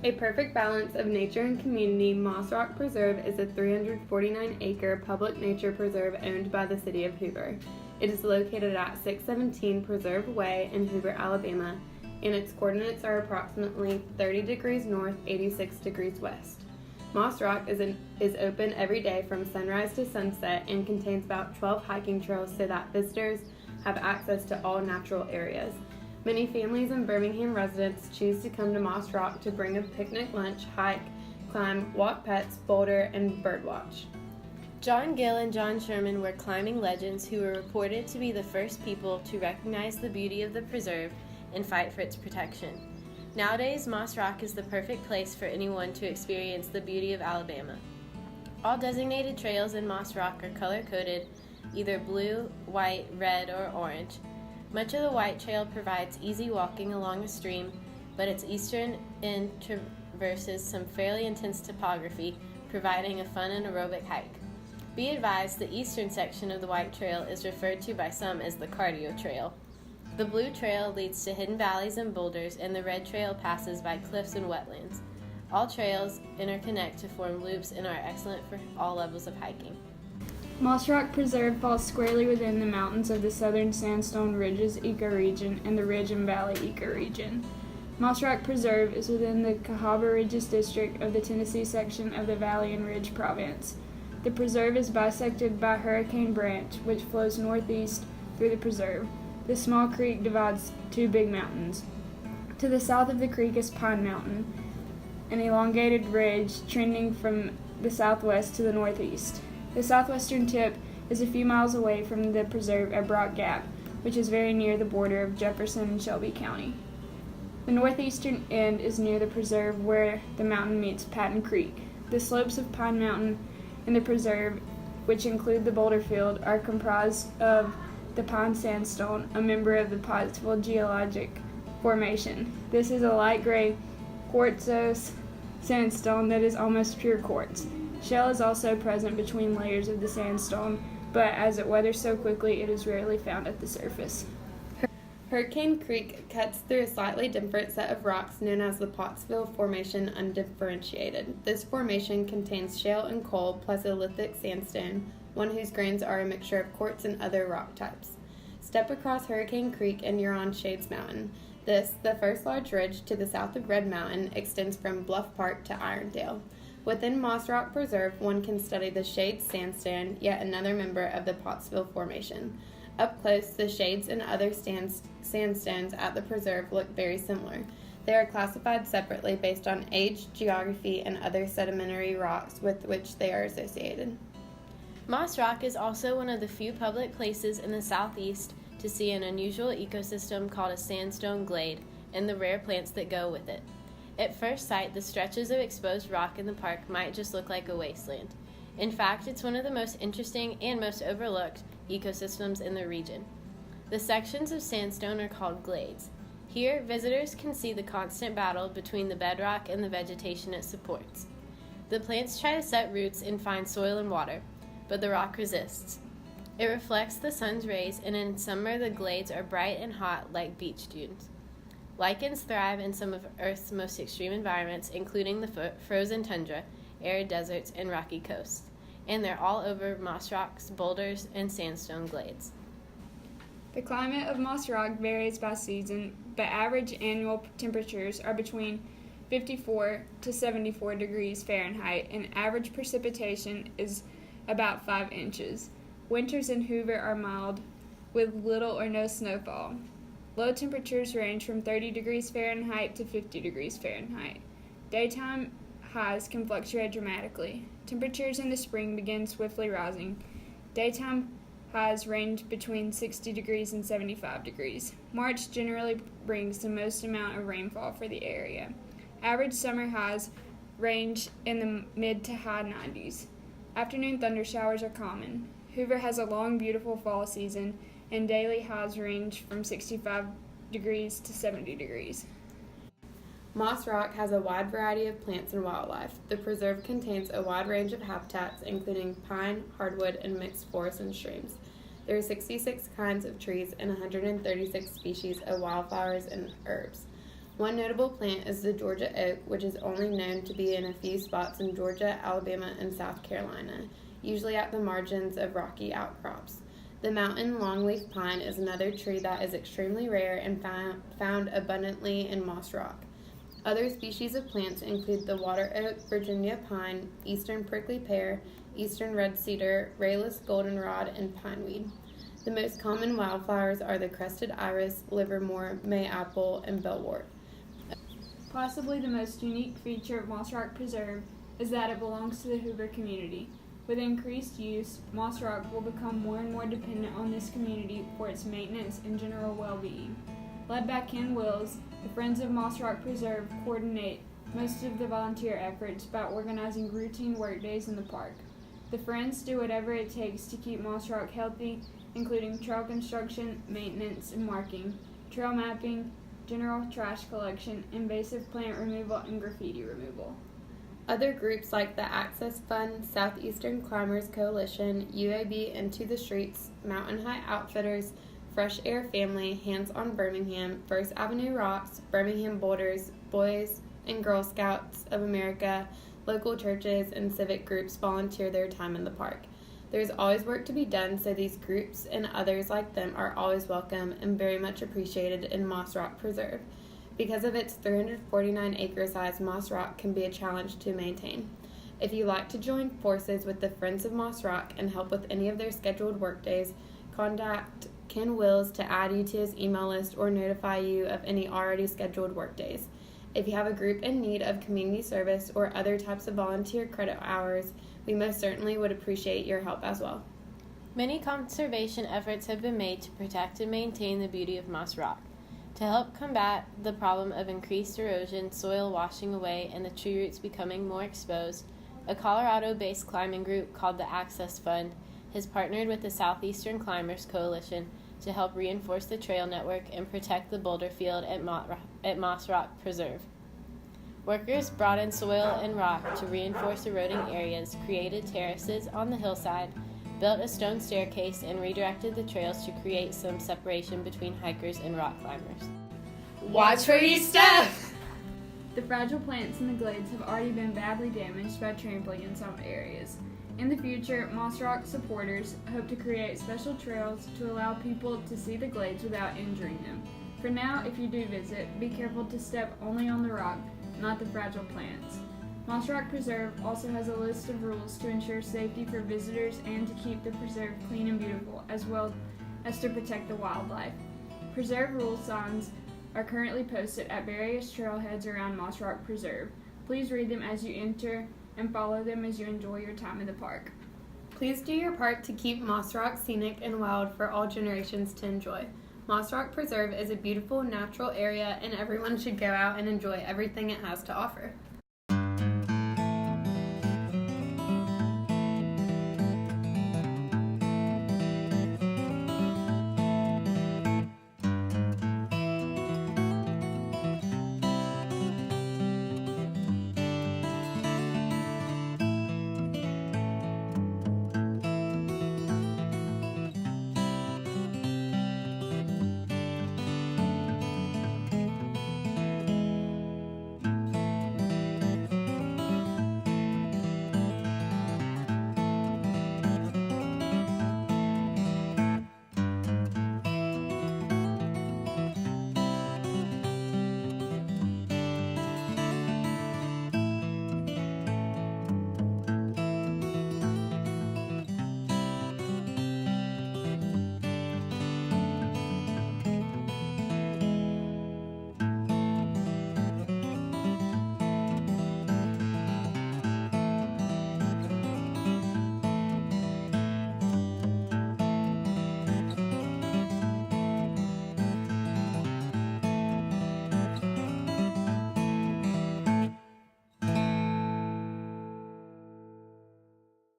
A perfect balance of nature and community, Moss Rock Preserve is a 349-acre public nature preserve owned by the city of Hoover. It is located at 617 Preserve Way in Hoover, Alabama, and its coordinates are approximately 30 degrees north, 86 degrees west. Moss Rock is open every day from sunrise to sunset and contains about 12 hiking trails so that visitors have access to all natural areas. Many families and Birmingham residents choose to come to Moss Rock to bring a picnic lunch, hike, climb, walk pets, boulder, and birdwatch. John Gill and John Sherman were climbing legends who were reported to be the first people to recognize the beauty of the preserve and fight for its protection. Nowadays, Moss Rock is the perfect place for anyone to experience the beauty of Alabama. All designated trails in Moss Rock are color-coded, either blue, white, red, or orange. Much of the White Trail provides easy walking along a stream, but its eastern end traverses some fairly intense topography, providing a fun and aerobic hike. Be advised, the eastern section of the White Trail is referred to by some as the Cardio Trail. The Blue Trail leads to hidden valleys and boulders, and the Red Trail passes by cliffs and wetlands. All trails interconnect to form loops and are excellent for all levels of hiking. Moss Rock Preserve falls squarely within the mountains of the Southern Sandstone Ridges ecoregion and the Ridge and Valley ecoregion. Moss Rock Preserve is within the Cahaba Ridges district of the Tennessee section of the Valley and Ridge province. The preserve is bisected by Hurricane Branch, which flows northeast through the preserve. The small creek divides two big mountains. To the south of the creek is Pine Mountain, an elongated ridge trending from the southwest to the northeast. The southwestern tip is a few miles away from the preserve at Brock Gap, which is very near the border of Jefferson and Shelby County. The northeastern end is near the preserve where the mountain meets Patton Creek. The slopes of Pine Mountain and the preserve, which include the boulder field, are comprised of the Pine Sandstone, a member of the Pottsville geologic formation. This is a light gray quartzose sandstone that is almost pure quartz. Shale is also present between layers of the sandstone, but as it weathers so quickly, it is rarely found at the surface. Hurricane Creek cuts through a slightly different set of rocks known as the Pottsville Formation undifferentiated. This formation contains shale and coal plus a lithic sandstone, one whose grains are a mixture of quartz and other rock types. Step across Hurricane Creek and you're on Shades Mountain. This, the first large ridge to the south of Red Mountain, extends from Bluff Park to Irondale. Within Moss Rock Preserve, one can study the Shades Sandstone, yet another member of the Pottsville Formation. Up close, the Shades and other sandstones at the preserve look very similar. They are classified separately based on age, geography, and other sedimentary rocks with which they are associated. Moss Rock is also one of the few public places in the southeast to see an unusual ecosystem called a sandstone glade and the rare plants that go with it. At first sight, the stretches of exposed rock in the park might just look like a wasteland. In fact, it's one of the most interesting and most overlooked ecosystems in the region. The sections of sandstone are called glades. Here, visitors can see the constant battle between the bedrock and the vegetation it supports. The plants try to set roots and find soil and water, but the rock resists. It reflects the sun's rays, and in summer the glades are bright and hot like beach dunes. Lichens thrive in some of Earth's most extreme environments, including the frozen tundra, arid deserts, and rocky coasts, and they're all over Moss Rock's boulders and sandstone glades. The climate of Moss Rock varies by season, but average annual temperatures are between 54 to 74 degrees Fahrenheit, and average precipitation is about 5 inches. Winters in Hoover are mild, with little or no snowfall. Low temperatures range from 30 degrees Fahrenheit to 50 degrees Fahrenheit. Daytime highs can fluctuate dramatically. Temperatures in the spring begin swiftly rising. Daytime highs range between 60 degrees and 75 degrees. March generally brings the most amount of rainfall for the area. Average summer highs range in the mid to high 90s. Afternoon thunder showers are common. Hoover has a long, beautiful fall season, and daily highs range from 65 degrees to 70 degrees. Moss Rock has a wide variety of plants and wildlife. The preserve contains a wide range of habitats, including pine, hardwood, and mixed forests and streams. There are 66 kinds of trees and 136 species of wildflowers and herbs. One notable plant is the Georgia oak, which is only known to be in a few spots in Georgia, Alabama, and South Carolina, usually at the margins of rocky outcrops. The mountain longleaf pine is another tree that is extremely rare and found abundantly in Moss Rock. Other species of plants include the water oak, Virginia pine, eastern prickly pear, eastern red cedar, rayless goldenrod, and pineweed. The most common wildflowers are the crested iris, livermore, mayapple, and bellwort. Possibly the most unique feature of Moss Rock Preserve is that it belongs to the Hoover community. With increased use, Moss Rock will become more and more dependent on this community for its maintenance and general well-being. Led by Ken Wills, the Friends of Moss Rock Preserve coordinate most of the volunteer efforts by organizing routine workdays in the park. The Friends do whatever it takes to keep Moss Rock healthy, including trail construction, maintenance and marking, trail mapping, general trash collection, invasive plant removal, and graffiti removal. Other groups like the Access Fund, Southeastern Climbers Coalition, UAB Into the Streets, Mountain High Outfitters, Fresh Air Family, Hands on Birmingham, First Avenue Rocks, Birmingham Boulders, Boys and Girl Scouts of America, local churches, and civic groups volunteer their time in the park. There's always work to be done, so these groups and others like them are always welcome and very much appreciated in Moss Rock Preserve. Because of its 349-acre size, Moss Rock can be a challenge to maintain. If you'd like to join forces with the Friends of Moss Rock and help with any of their scheduled workdays, contact Ken Wills to add you to his email list or notify you of any already scheduled workdays. If you have a group in need of community service or other types of volunteer credit hours, we most certainly would appreciate your help as well. Many conservation efforts have been made to protect and maintain the beauty of Moss Rock. To help combat the problem of increased erosion, soil washing away, and the tree roots becoming more exposed, a Colorado-based climbing group called the Access Fund has partnered with the Southeastern Climbers Coalition to help reinforce the trail network and protect the boulder field at Moss Rock Preserve. Workers brought in soil and rock to reinforce eroding areas, created terraces on the hillside, built a stone staircase, and redirected the trails to create some separation between hikers and rock climbers. Watch where you step! The fragile plants in the glades have already been badly damaged by trampling in some areas. In the future, Moss Rock supporters hope to create special trails to allow people to see the glades without injuring them. For now, if you do visit, be careful to step only on the rock, not the fragile plants. Moss Rock Preserve also has a list of rules to ensure safety for visitors and to keep the preserve clean and beautiful, as well as to protect the wildlife. Preserve rule signs are currently posted at various trailheads around Moss Rock Preserve. Please read them as you enter and follow them as you enjoy your time in the park. Please do your part to keep Moss Rock scenic and wild for all generations to enjoy. Moss Rock Preserve is a beautiful natural area, and everyone should go out and enjoy everything it has to offer.